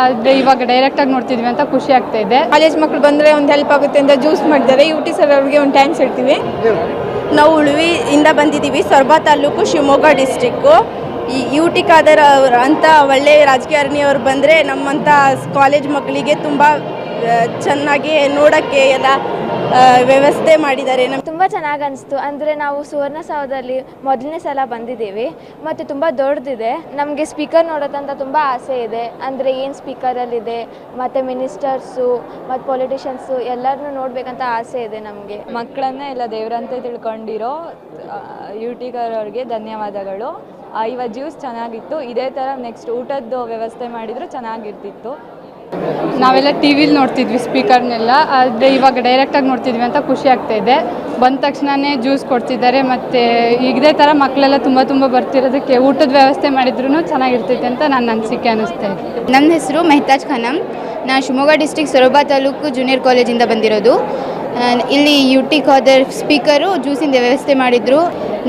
ಆದರೆ ಇವಾಗ ಡೈರೆಕ್ಟಾಗಿ ನೋಡ್ತಿದ್ವಿ ಅಂತ ಖುಷಿ ಆಗ್ತಾ ಇದೆ. ಕಾಲೇಜ್ ಮಕ್ಕಳು ಬಂದರೆ ಒಂದು ಹೆಲ್ಪ್ ಆಗುತ್ತೆ ಅಂತ ಜ್ಯೂಸ್ ಮಾಡಿದ್ದಾರೆ. UT ಸರ್ ಅವ್ರಿಗೆ ಒಂದು ಥ್ಯಾಂಕ್ಸ್ ಹೇಳ್ತೀವಿ. ನಾವು ಉಳುವಿಯಿಂದ ಬಂದಿದ್ದೀವಿ, ಸೊರಬ ತಾಲೂಕು, ಶಿವಮೊಗ್ಗ ಡಿಸ್ಟ್ರಿಕ್ಕು. ಈ UT ಖಾದರ್ ಅಂತ ಒಳ್ಳೆಯ ರಾಜಕಾರಣಿಯವರು ಬಂದರೆ ನಮ್ಮಂಥ ಕಾಲೇಜ್ ಮಕ್ಕಳಿಗೆ ತುಂಬ ಚೆನ್ನಾಗಿ ನೋಡೋಕ್ಕೆ ಎಲ್ಲ ವ್ಯವಸ್ಥೆ ಮಾಡಿದ್ದಾರೆ. ನಮ್ಗೆ ತುಂಬ ಚೆನ್ನಾಗಿ ಅನಿಸ್ತು. ಅಂದರೆ ನಾವು ಸುವರ್ಣಸೌಧದಲ್ಲಿ ಮೊದಲನೇ ಸಲ ಬಂದಿದ್ದೀವಿ ಮತ್ತು ತುಂಬ ದೊಡ್ಡದಿದೆ. ನಮಗೆ ಸ್ಪೀಕರ್ ನೋಡೋದಂತ ತುಂಬ ಆಸೆ ಇದೆ. ಅಂದರೆ ಏನು ಸ್ಪೀಕರಲ್ಲಿದೆ ಮತ್ತು ಮಿನಿಸ್ಟರ್ಸು ಮತ್ತು ಪೊಲಿಟಿಷಿಯನ್ಸು ಎಲ್ಲರನ್ನೂ ನೋಡಬೇಕಂತ ಆಸೆ ಇದೆ ನಮಗೆ. ಮಕ್ಕಳನ್ನೇ ಎಲ್ಲ ದೇವರಂತೆ ತಿಳ್ಕೊಂಡಿರೋ UT ಅವ್ರಿಗೆ ಧನ್ಯವಾದಗಳು. ಇವತ್ತು ಜ್ಯೂಸ್ ಚೆನ್ನಾಗಿತ್ತು. ಇದೇ ಥರ ನೆಕ್ಸ್ಟ್ ಊಟದ್ದು ವ್ಯವಸ್ಥೆ ಮಾಡಿದರೂ ಚೆನ್ನಾಗಿರ್ತಿತ್ತು. ನಾವೆಲ್ಲ TV ನೋಡ್ತಿದ್ವಿ ಸ್ಪೀಕರ್ನೆಲ್ಲ, ಆದರೆ ಇವಾಗ ಡೈರೆಕ್ಟಾಗಿ ನೋಡ್ತಿದ್ವಿ ಅಂತ ಖುಷಿ ಆಗ್ತಾ ಇದೆ. ಬಂದ ತಕ್ಷಣವೇ ಜ್ಯೂಸ್ ಕೊಡ್ತಿದ್ದಾರೆ ಮತ್ತು ಇದೇ ಥರ ಮಕ್ಕಳೆಲ್ಲ ತುಂಬ ಬರ್ತಿರೋದಕ್ಕೆ ಊಟದ ವ್ಯವಸ್ಥೆ ಮಾಡಿದ್ರೂ ಚೆನ್ನಾಗಿರ್ತೈತೆ ಅಂತ ನನ್ನ ಅನಿಸಿಕೆ ಅನ್ನಿಸ್ತಾ ಇದೆ. ನನ್ನ ಹೆಸರು ಮೆಹತಾಜ್ ಖಾನಮ್. ನಾನು ಶಿವಮೊಗ್ಗ ಡಿಸ್ಟ್ರಿಕ್ಟ್ ಸೊರಬ ತಾಲೂಕು ಜೂನಿಯರ್ ಕಾಲೇಜಿಂದ ಬಂದಿರೋದು. ಇಲ್ಲಿ UT ಖಾದರ್ ಸ್ಪೀಕರು ಜ್ಯೂಸಿಂದ ವ್ಯವಸ್ಥೆ ಮಾಡಿದರು.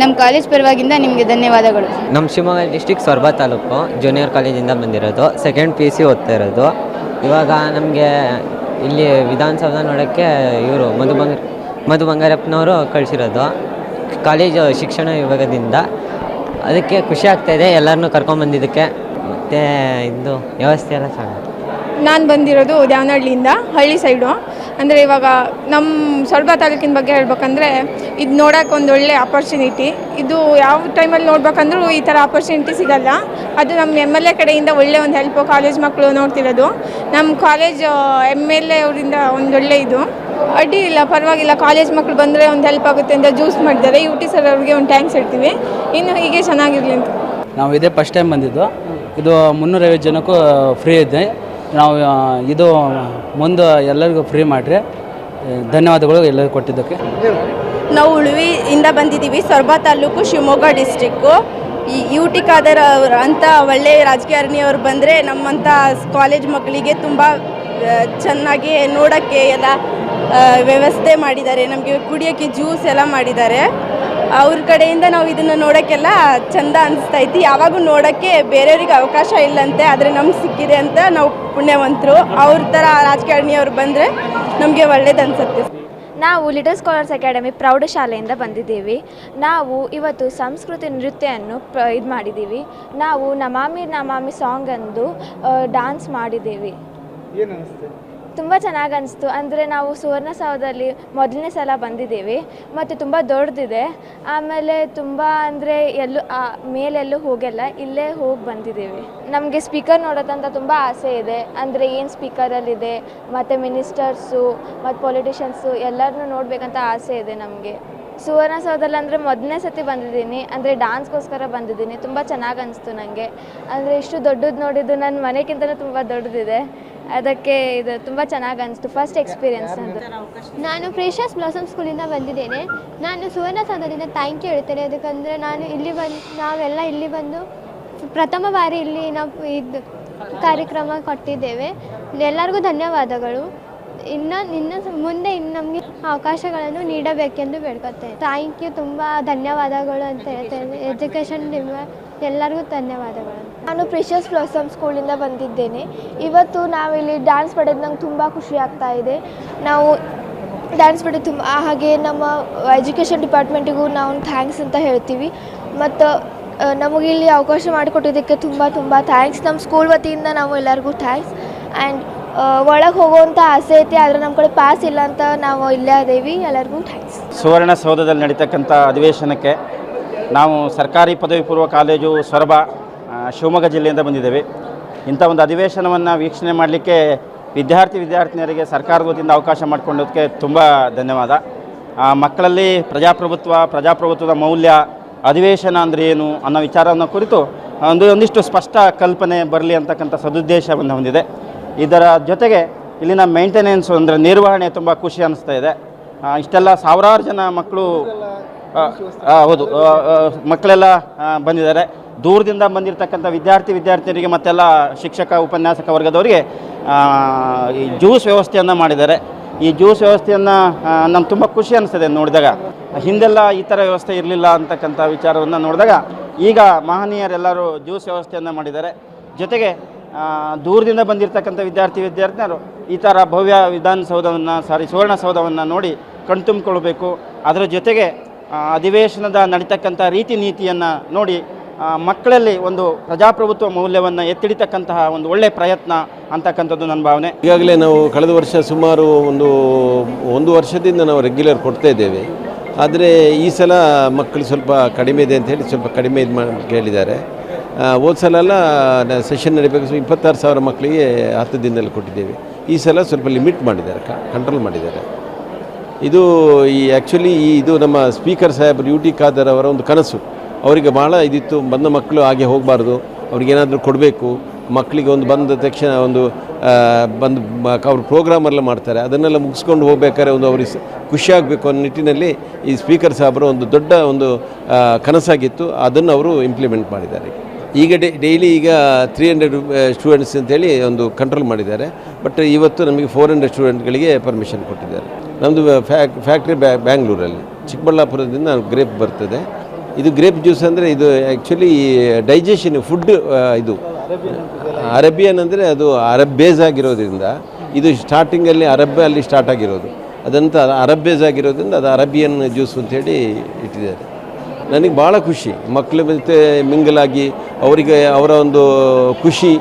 ನಮ್ಮ ಕಾಲೇಜ್ ಪರವಾಗಿಂದ ನಿಮಗೆ ಧನ್ಯವಾದಗಳು. ನಮ್ಮ ಶಿವಮೊಗ್ಗ ಡಿಸ್ಟ್ರಿಕ್ಟ್ ಸೊರಬ ತಾಲೂಕು ಜೂನಿಯರ್ ಕಾಲೇಜಿಂದ ಬಂದಿರೋದು. ಸೆಕೆಂಡ್ PUC ಓದ್ತಾ ಇರೋದು. ಇವಾಗ ನಮಗೆ ಇಲ್ಲಿ ವಿಧಾನಸೌಧ ನೋಡೋಕ್ಕೆ ಇವರು ಮಧು ಬಂಗಾರಪ್ಪನವರು ಕಳಿಸಿರೋದು ಕಾಲೇಜು ಶಿಕ್ಷಣ ವಿಭಾಗದಿಂದ. ಅದಕ್ಕೆ ಖುಷಿ ಆಗ್ತಾಯಿದೆ ಎಲ್ಲರನ್ನೂ ಕರ್ಕೊಂಬಂದಿದ್ದಕ್ಕೆ. ಮತ್ತು ಇದು ವ್ಯವಸ್ಥೆ ಎಲ್ಲ ಚೆನ್ನಾಗಿ. ನಾನು ಬಂದಿರೋದು ದ್ಯಾವನಹಳ್ಳಿಯಿಂದ, ಹಳ್ಳಿ ಸೈಡು. ಅಂದರೆ ಇವಾಗ ನಮ್ಮ ಸೊರಬ ತಾಲೂಕಿನ ಬಗ್ಗೆ ಹೇಳ್ಬೇಕಂದ್ರೆ ಇದು ನೋಡೋಕೆ ಒಂದು ಒಳ್ಳೆ ಆಪರ್ಚುನಿಟಿ. ಇದು ಯಾವ ಟೈಮಲ್ಲಿ ನೋಡ್ಬೇಕಂದ್ರೂ ಈ ಥರ ಆಪರ್ಚುನಿಟಿ ಸಿಗಲ್ಲ. ಅದು ನಮ್ಮ MLA ಕಡೆಯಿಂದ ಒಳ್ಳೆ ಒಂದು ಹೆಲ್ಪು. ಕಾಲೇಜ್ ಮಕ್ಕಳು ನೋಡ್ತಿರೋದು ನಮ್ಮ ಕಾಲೇಜ್ MLA ಅವರಿಂದ ಒಂದು ಒಳ್ಳೆ ಇದು ಅಡ್ಡಿ ಇಲ್ಲ, ಪರವಾಗಿಲ್ಲ. ಕಾಲೇಜ್ ಮಕ್ಕಳು ಬಂದರೆ ಒಂದು ಹೆಲ್ಪ್ ಆಗುತ್ತೆ ಅಂತ ಜ್ಯೂಸ್ ಮಾಡಿದ್ದಾರೆ. UT ಸರ್ ಅವ್ರಿಗೆ ಒಂದು ಥ್ಯಾಂಕ್ಸ್ ಹೇಳ್ತೀವಿ. ಇನ್ನು ಹೀಗೆ ಚೆನ್ನಾಗಿರಲಿ ಅಂತ. ನಾವು ಇದೇ ಫಸ್ಟ್ ಟೈಮ್ ಬಂದಿದ್ದು. ಇದು 350 ಜನಕ್ಕೂ ಫ್ರೀ ಇದೆ. ನಾವು ಇದು ಮುಂದೆ ಎಲ್ಲರಿಗೂ ಫ್ರೀ ಮಾಡಿರಿ. ಧನ್ಯವಾದಗಳು ಎಲ್ಲರಿಗೂ ಕೊಟ್ಟಿದ್ದಕ್ಕೆ. ನಾವು ಉಳುವಿಯಿಂದ ಬಂದಿದ್ದೀವಿ, ಸೊರಬ ತಾಲೂಕು, ಶಿವಮೊಗ್ಗ ಡಿಸ್ಟ್ರಿಕ್ಕು. ಈ UT ಖಾದರ್ ಅಂತ ಒಳ್ಳೆಯ ರಾಜಕಾರಣಿಯವರು ಬಂದರೆ ನಮ್ಮಂಥ ಕಾಲೇಜ್ ಮಕ್ಕಳಿಗೆ ತುಂಬ ಚೆನ್ನಾಗಿ ನೋಡೋಕ್ಕೆ ಎಲ್ಲ ವ್ಯವಸ್ಥೆ ಮಾಡಿದ್ದಾರೆ. ನಮಗೆ ಕುಡಿಯೋಕ್ಕೆ ಜ್ಯೂಸ್ ಎಲ್ಲ ಮಾಡಿದ್ದಾರೆ. ಅವ್ರ ಕಡೆಯಿಂದ ನಾವು ಇದನ್ನು ನೋಡೋಕ್ಕೆಲ್ಲ ಚೆಂದ ಅನಿಸ್ತೈತಿ. ಯಾವಾಗೂ ನೋಡೋಕ್ಕೆ ಬೇರೆಯವ್ರಿಗೆ ಅವಕಾಶ ಇಲ್ಲಂತೆ, ಆದರೆ ನಮ್ಗೆ ಸಿಕ್ಕಿದೆ ಅಂತ ನಾವು ಪುಣ್ಯವಂತರು. ಅವ್ರ ಥರ ರಾಜಕಾರಣಿಯವ್ರು ಬಂದರೆ ನಮಗೆ ಒಳ್ಳೇದು ಅನಿಸುತ್ತೆ. ನಾವು ಲಿಟಲ್ ಸ್ಕಾಲರ್ಸ್ ಅಕಾಡೆಮಿ ಪ್ರೌಢಶಾಲೆಯಿಂದ ಬಂದಿದ್ದೀವಿ. ನಾವು ಇವತ್ತು ಸಂಸ್ಕೃತಿ ನೃತ್ಯವನ್ನು ಇದು ಮಾಡಿದ್ದೀವಿ. ನಾವು ನಮಾಮಿ ಸಾಂಗಂದು ಡ್ಯಾನ್ಸ್ ಮಾಡಿದ್ದೀವಿ. ತುಂಬ ಚೆನ್ನಾಗಿ ಅನಿಸ್ತು. ಅಂದರೆ ನಾವು ಸುವರ್ಣಸೌಧದಲ್ಲಿ ಮೊದಲನೇ ಸಲ ಬಂದಿದ್ದೀವಿ ಮತ್ತು ತುಂಬ ದೊಡ್ಡದಿದೆ. ಆಮೇಲೆ ತುಂಬ ಅಂದರೆ ಮೇಲೆಲ್ಲೂ ಹೋಗಿಲ್ಲ, ಇಲ್ಲೇ ಹೋಗಿ ಬಂದಿದ್ದೀವಿ. ನಮಗೆ ಸ್ಪೀಕರ್ ನೋಡೋದಂತ ತುಂಬ ಆಸೆ ಇದೆ. ಅಂದರೆ ಏನು ಸ್ಪೀಕರಲ್ಲಿದೆ ಮತ್ತು ಮಿನಿಸ್ಟರ್ಸು ಮತ್ತು ಪೊಲಿಟಿಷಿಯನ್ಸು ಎಲ್ಲರನ್ನೂ ನೋಡಬೇಕಂತ ಆಸೆ ಇದೆ ನಮಗೆ. ಸುವರ್ಣಸೌಧದಲ್ಲಿ ಅಂದರೆ ಮೊದಲನೇ ಸತಿ ಬಂದಿದ್ದೀನಿ. ಅಂದರೆ ಡ್ಯಾನ್ಸ್ಗೋಸ್ಕರ ಬಂದಿದ್ದೀನಿ. ತುಂಬ ಚೆನ್ನಾಗಿ ಅನಿಸ್ತು ನನಗೆ. ಅಂದರೆ ಇಷ್ಟು ದೊಡ್ಡದು ನೋಡಿದ್ದು ನನ್ನ ಮನೆಗಿಂತಲೂ ತುಂಬ ದೊಡ್ಡದಿದೆ. ಅದಕ್ಕೆ ಇದು ತುಂಬ ಚೆನ್ನಾಗಿ ಅನಿಸ್ತು. ಫಸ್ಟ್ ಎಕ್ಸ್ಪೀರಿಯನ್ಸ್ ಅಂತ. ನಾನು ಪ್ರೇಷಸ್ ಬ್ಲಾಸಮ್ ಸ್ಕೂಲಿಂದ ಬಂದಿದ್ದೇನೆ. ನಾನು ಸುವರ್ಣಸೌಧದಿಂದ ಥ್ಯಾಂಕ್ ಯು ಹೇಳ್ತೇನೆ. ಅದಕ್ಕಂದರೆ ನಾವೆಲ್ಲ ಇಲ್ಲಿ ಬಂದು ಪ್ರಥಮ ಬಾರಿ ಇಲ್ಲಿ ನಾವು ಇದು ಕಾರ್ಯಕ್ರಮ ಕೊಟ್ಟಿದ್ದೇವೆ. ಎಲ್ಲರಿಗೂ ಧನ್ಯವಾದಗಳು. ಇನ್ನು ಮುಂದೆ ನಮಗೆ ಅವಕಾಶಗಳನ್ನು ನೀಡಬೇಕೆಂದು ಬೇಡ್ಕೊತೇನೆ. ಥ್ಯಾಂಕ್ ಯು, ತುಂಬ ಧನ್ಯವಾದಗಳು ಅಂತ ಹೇಳ್ತೇನೆ. ಎಜುಕೇಷನ್ ಎಲ್ಲರಿಗೂ ಧನ್ಯವಾದಗಳು. ನಾನು ಪ್ರಿಷಸ್ ಬ್ಲಾಸಮ್ ಸ್ಕೂಲಿಂದ ಬಂದಿದ್ದೇನೆ. ಇವತ್ತು ನಾವಿಲ್ಲಿ ಡ್ಯಾನ್ಸ್ ಮಾಡೋದು ನಂಗೆ ತುಂಬ ಖುಷಿ ಆಗ್ತಾ ಇದೆ. ನಾವು ಡ್ಯಾನ್ಸ್ ಮಾಡೋದು ತುಂಬ, ಹಾಗೆ ನಮ್ಮ ಎಜುಕೇಷನ್ ಡಿಪಾರ್ಟ್ಮೆಂಟಿಗೂ ನಾವು ಥ್ಯಾಂಕ್ಸ್ ಅಂತ ಹೇಳ್ತೀವಿ. ಮತ್ತು ನಮಗಿಲ್ಲಿ ಅವಕಾಶ ಮಾಡಿಕೊಟ್ಟಿದ್ದಕ್ಕೆ ತುಂಬ ಥ್ಯಾಂಕ್ಸ್. ನಮ್ಮ ಸ್ಕೂಲ್ ವತಿಯಿಂದ ನಾವು ಎಲ್ಲರಿಗೂ ಥ್ಯಾಂಕ್ಸ್. ಆ್ಯಂಡ್ ಒಳಗೆ ಹೋಗುವಂಥ ಆಸೆ ಐತಿ, ಆದರೆ ನಮ್ಮ ಕಡೆ ಪಾಸ್ ಇಲ್ಲ ಅಂತ ನಾವು ಇಲ್ಲೇ ಅದೇವಿ. ಎಲ್ಲರಿಗೂ ಥ್ಯಾಂಕ್ಸ್. ಸುವರ್ಣಸೌಧದಲ್ಲಿ ನಡೀತಕ್ಕಂಥ ಅಧಿವೇಶನಕ್ಕೆ ನಾವು ಸರ್ಕಾರಿ ಪದವಿ ಪೂರ್ವ ಕಾಲೇಜು ಸೊರಬ ಶಿವಮೊಗ್ಗ ಜಿಲ್ಲೆಯಿಂದ ಬಂದಿದ್ದೇವೆ. ಇಂಥ ಒಂದು ಅಧಿವೇಶನವನ್ನು ವೀಕ್ಷಣೆ ಮಾಡಲಿಕ್ಕೆ ವಿದ್ಯಾರ್ಥಿನಿಯರಿಗೆ ಸರ್ಕಾರದ ವತಿಯಿಂದ ಅವಕಾಶ ಮಾಡಿಕೊಂಡೋದಕ್ಕೆ ತುಂಬ ಧನ್ಯವಾದ. ಮಕ್ಕಳಲ್ಲಿ ಪ್ರಜಾಪ್ರಭುತ್ವದ ಮೌಲ್ಯ, ಅಧಿವೇಶನ ಅಂದರೆ ಏನು ಅನ್ನೋ ವಿಚಾರವನ್ನು ಕುರಿತು ಒಂದಿಷ್ಟು ಸ್ಪಷ್ಟ ಕಲ್ಪನೆ ಬರಲಿ ಅಂತಕ್ಕಂಥ ಸದುದ್ದೇಶವನ್ನು ಹೊಂದಿದೆ. ಇದರ ಜೊತೆಗೆ ಇಲ್ಲಿನ ಮೇಂಟೆನೆನ್ಸು ಅಂದರೆ ನಿರ್ವಹಣೆ ತುಂಬ ಖುಷಿ ಅನ್ನಿಸ್ತಾ ಇದೆ. ಇಷ್ಟೆಲ್ಲ ಸಾವಿರಾರು ಜನ ಮಕ್ಕಳು, ಹೌದು, ಮಕ್ಕಳೆಲ್ಲ ಬಂದಿದ್ದಾರೆ. ದೂರದಿಂದ ಬಂದಿರತಕ್ಕಂಥ ವಿದ್ಯಾರ್ಥಿನಿಯರಿಗೆ ಮತ್ತೆಲ್ಲ ಶಿಕ್ಷಕ ಉಪನ್ಯಾಸಕ ವರ್ಗದವರಿಗೆ ಈ ಜ್ಯೂಸ್ ವ್ಯವಸ್ಥೆಯನ್ನು ಮಾಡಿದ್ದಾರೆ. ಈ ಜ್ಯೂಸ್ ವ್ಯವಸ್ಥೆಯನ್ನು ನಮ್ಗೆ ತುಂಬ ಖುಷಿ ಅನಿಸ್ತದೆ ನೋಡಿದಾಗ. ಹಿಂದೆಲ್ಲ ಈ ಥರ ವ್ಯವಸ್ಥೆ ಇರಲಿಲ್ಲ ಅಂತಕ್ಕಂಥ ವಿಚಾರವನ್ನು ನೋಡಿದಾಗ ಈಗ ಮಹನೀಯರೆಲ್ಲರೂ ಜ್ಯೂಸ್ ವ್ಯವಸ್ಥೆಯನ್ನು ಮಾಡಿದ್ದಾರೆ. ಜೊತೆಗೆ ದೂರದಿಂದ ಬಂದಿರತಕ್ಕಂಥ ವಿದ್ಯಾರ್ಥಿನಿಯರು ಈ ಥರ ಭವ್ಯ ವಿಧಾನಸೌಧವನ್ನು ಸುವರ್ಣಸೌಧವನ್ನು ನೋಡಿ ಕಣ್ತುಂಬಿಕೊಳ್ಬೇಕು. ಅದರ ಜೊತೆಗೆ ಅಧಿವೇಶನದ ನಡೀತಕ್ಕಂಥ ರೀತಿ ನೀತಿಯನ್ನು ನೋಡಿ ಮಕ್ಕಳಲ್ಲಿ ಒಂದು ಪ್ರಜಾಪ್ರಭುತ್ವ ಮೌಲ್ಯವನ್ನು ಎತ್ತಿಡಿತಕ್ಕಂತಹ ಒಂದು ಒಳ್ಳೆಯ ಪ್ರಯತ್ನ ಅಂತಕ್ಕಂಥದ್ದು ನನ್ನ ಭಾವನೆ. ಈಗಾಗಲೇ ನಾವು ಕಳೆದ ವರ್ಷ ಸುಮಾರು ಒಂದು ವರ್ಷದಿಂದ ನಾವು ರೆಗ್ಯುಲರ್ ಕೊಡ್ತಾ ಇದ್ದೇವೆ. ಆದರೆ ಈ ಸಲ ಮಕ್ಕಳು ಸ್ವಲ್ಪ ಕಡಿಮೆ ಇದೆ ಅಂತೇಳಿ ಸ್ವಲ್ಪ ಕಡಿಮೆ ಇದು ಮಾಡಿ ಕೇಳಿದ್ದಾರೆ. ಹೋದ ಸಲ ಎಲ್ಲ ಸೆಷನ್ ನಡೀಬೇಕು 26,000 ಮಕ್ಕಳಿಗೆ 10 ದಿನದಲ್ಲಿ ಕೊಟ್ಟಿದ್ದೇವೆ. ಈ ಸಲ ಸ್ವಲ್ಪ ಲಿಮಿಟ್ ಮಾಡಿದ್ದಾರೆ, ಕಂಟ್ರೋಲ್ ಮಾಡಿದ್ದಾರೆ. ಇದು ಆ್ಯಕ್ಚುಲಿ ಇದು ನಮ್ಮ ಸ್ಪೀಕರ್ ಸಾಹೇಬರು UT ಖಾದರ್ ಅವರ ಒಂದು ಕನಸು. ಅವರಿಗೆ ಭಾಳ ಇದಿತ್ತು, ಬಂದ ಮಕ್ಕಳು ಹಾಗೆ ಹೋಗಬಾರ್ದು, ಅವ್ರಿಗೇನಾದರೂ ಕೊಡಬೇಕು. ಮಕ್ಕಳಿಗೆ ಒಂದು ಬಂದ ತಕ್ಷಣ ಒಂದು ಅವ್ರು ಪ್ರೋಗ್ರಾಮೆಲ್ಲ ಮಾಡ್ತಾರೆ, ಅದನ್ನೆಲ್ಲ ಮುಗಿಸ್ಕೊಂಡು ಹೋಗ್ಬೇಕಾದ್ರೆ ಒಂದು ಅವ್ರಿಗೆ ಖುಷಿಯಾಗಬೇಕು ಅನ್ನೋ ನಿಟ್ಟಿನಲ್ಲಿ ಈ ಸ್ಪೀಕರ್ ಸಾಹೇಬರು ಒಂದು ದೊಡ್ಡ ಒಂದು ಕನಸಾಗಿತ್ತು. ಅದನ್ನು ಅವರು ಇಂಪ್ಲಿಮೆಂಟ್ ಮಾಡಿದ್ದಾರೆ. ಈಗ ಡೈಲಿ ಈಗ 300 ಸ್ಟೂಡೆಂಟ್ಸ್ ಅಂತೇಳಿ ಒಂದು ಕಂಟ್ರೋಲ್ ಮಾಡಿದ್ದಾರೆ. ಬಟ್ ಇವತ್ತು ನಮಗೆ 400 ಸ್ಟೂಡೆಂಟ್ಗಳಿಗೆ ಪರ್ಮಿಷನ್ ಕೊಟ್ಟಿದ್ದಾರೆ. ನಮ್ಮದು ಫ್ಯಾಕ್ಟ್ರಿ ಬ್ಯಾಂಗ್ಳೂರಲ್ಲಿ, ಚಿಕ್ಕಬಳ್ಳಾಪುರದಿಂದ ಗ್ರೇಪ್ ಬರ್ತದೆ. ಇದು ಗ್ರೇಪ್ ಜ್ಯೂಸ್ ಅಂದರೆ ಇದು ಆ್ಯಕ್ಚುಲಿ ಡೈಜೆಷನ್ ಫುಡ್, ಇದು ಅರೇಬಿಯನ್ ಅಂದರೆ ಅದು ಅರಬ್ ಬೇಸ್ ಆಗಿರೋದ್ರಿಂದ ಇದು ಸ್ಟಾರ್ಟಿಂಗಲ್ಲಿ ಅಲ್ಲಿ ಸ್ಟಾರ್ಟ್ ಆಗಿರೋದು. ಅದಂತ ಅರಬ್ ಬೇಸ್ ಆಗಿರೋದ್ರಿಂದ ಅದು ಅರೇಬಿಯನ್ ಜ್ಯೂಸ್ ಅಂತೇಳಿ ಇಟ್ಟಿದ್ದಾರೆ. ನನಗೆ ಭಾಳ ಖುಷಿ, ಮಕ್ಕಳ ಜೊತೆ ಮಿಂಗಲಾಗಿ ಅವರಿಗೆ ಅವರ ಒಂದು ಖುಷಿ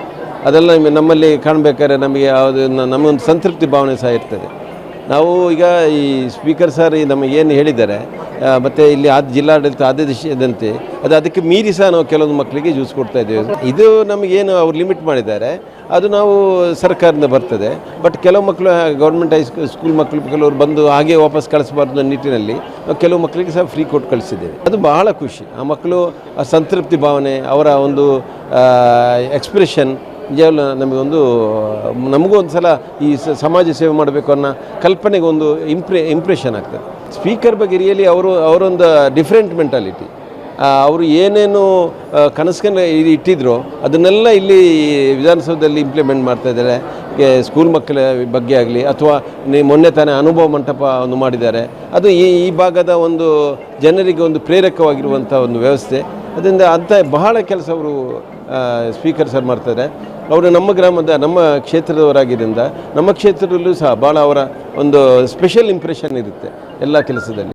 ಅದೆಲ್ಲ ನಮ್ಮಲ್ಲಿ ಕಾಣಬೇಕಾದ್ರೆ ನಮಗೆ ನಮಗೊಂದು ಸಂತೃಪ್ತಿ ಭಾವನೆ ಸಹ ಇರ್ತದೆ. ನಾವು ಈಗ ಈ ಸ್ಪೀಕರ್ ಸರ್ ನಮಗೆ ಏನು ಹೇಳಿದ್ದಾರೆ ಮತ್ತು ಇಲ್ಲಿ ಜಿಲ್ಲಾಡಳಿತ ಆದೇಶದಂತೆ ಅದಕ್ಕೆ ಮೀರಿ ಸಹ ನಾವು ಕೆಲವೊಂದು ಮಕ್ಕಳಿಗೆ ಜ್ಯೂಸ್ ಕೊಡ್ತಾ ಇದ್ದೇವೆ. ಇದು ನಮಗೇನು ಅವ್ರು ಲಿಮಿಟ್ ಮಾಡಿದ್ದಾರೆ ಅದು ನಾವು ಸರ್ಕಾರದಿಂದ ಬರ್ತದೆ. ಬಟ್ ಕೆಲವು ಮಕ್ಕಳು ಗೌರ್ಮೆಂಟ್ ಸ್ಕೂಲ್ ಮಕ್ಕಳು ಕೆಲವರು ಬಂದು ಹಾಗೆ ವಾಪಸ್ ಕಳಿಸಬಾರ್ದು ಅನ್ನೋ ನಿಟ್ಟಿನಲ್ಲಿ ನಾವು ಕೆಲವು ಮಕ್ಕಳಿಗೆ ಸಹ ಫ್ರೀ ಕೊಟ್ಟು ಕಳಿಸಿದ್ದೇವೆ. ಅದು ಬಹಳ ಖುಷಿ. ಆ ಮಕ್ಕಳು ಸಂತೃಪ್ತಿ ಭಾವನೆ, ಅವರ ಒಂದು ಎಕ್ಸ್ಪ್ರೆಷನ್ ನಿಜವಾಗ್ಲೂ ನಮಗೂ ಒಂದು ಸಲ ಈ ಸಮಾಜ ಸೇವೆ ಮಾಡಬೇಕು ಅನ್ನೋ ಕಲ್ಪನೆಗೆ ಒಂದು ಇಂಪ್ರೆಷನ್ ಆಗ್ತದೆ. ಸ್ಪೀಕರ್ ಬಗ್ಗೆ ರಿಯಲಿ ಅವರೊಂದು ಡಿಫ್ರೆಂಟ್ ಮೆಂಟಾಲಿಟಿ. ಅವರು ಏನೇನು ಕನಸ್ಕನ್ನು ಇಟ್ಟಿದ್ರು ಅದನ್ನೆಲ್ಲ ಇಲ್ಲಿ ವಿಧಾನಸೌಧದಲ್ಲಿ ಇಂಪ್ಲಿಮೆಂಟ್ ಮಾಡ್ತಾಯಿದ್ದಾರೆ. ಸ್ಕೂಲ್ ಮಕ್ಕಳ ಬಗ್ಗೆ ಆಗಲಿ ಅಥವಾ ಮೊನ್ನೆ ತಾನೇ ಅನುಭವ ಮಂಟಪ ಒಂದು ಮಾಡಿದ್ದಾರೆ. ಅದು ಈ ಭಾಗದ ಒಂದು ಜನರಿಗೆ ಒಂದು ಪ್ರೇರಕವಾಗಿರುವಂಥ ಒಂದು ವ್ಯವಸ್ಥೆ. ಅದರಿಂದ ಅಂಥ ಬಹಳ ಕೆಲಸ ಅವರು ಸ್ಪೀಕರ್ ಸರ್ ಮಾಡ್ತಾರೆ. ಅವರು ನಮ್ಮ ಕ್ಷೇತ್ರದವರಾಗಿದ್ದರಿಂದ ನಮ್ಮ ಕ್ಷೇತ್ರದಲ್ಲೂ ಸಹ ಭಾಳ ಅವರ ಒಂದು ಸ್ಪೆಷಲ್ ಇಂಪ್ರೆಷನ್ ಇರುತ್ತೆ ಎಲ್ಲ ಕೆಲಸದಲ್ಲಿ.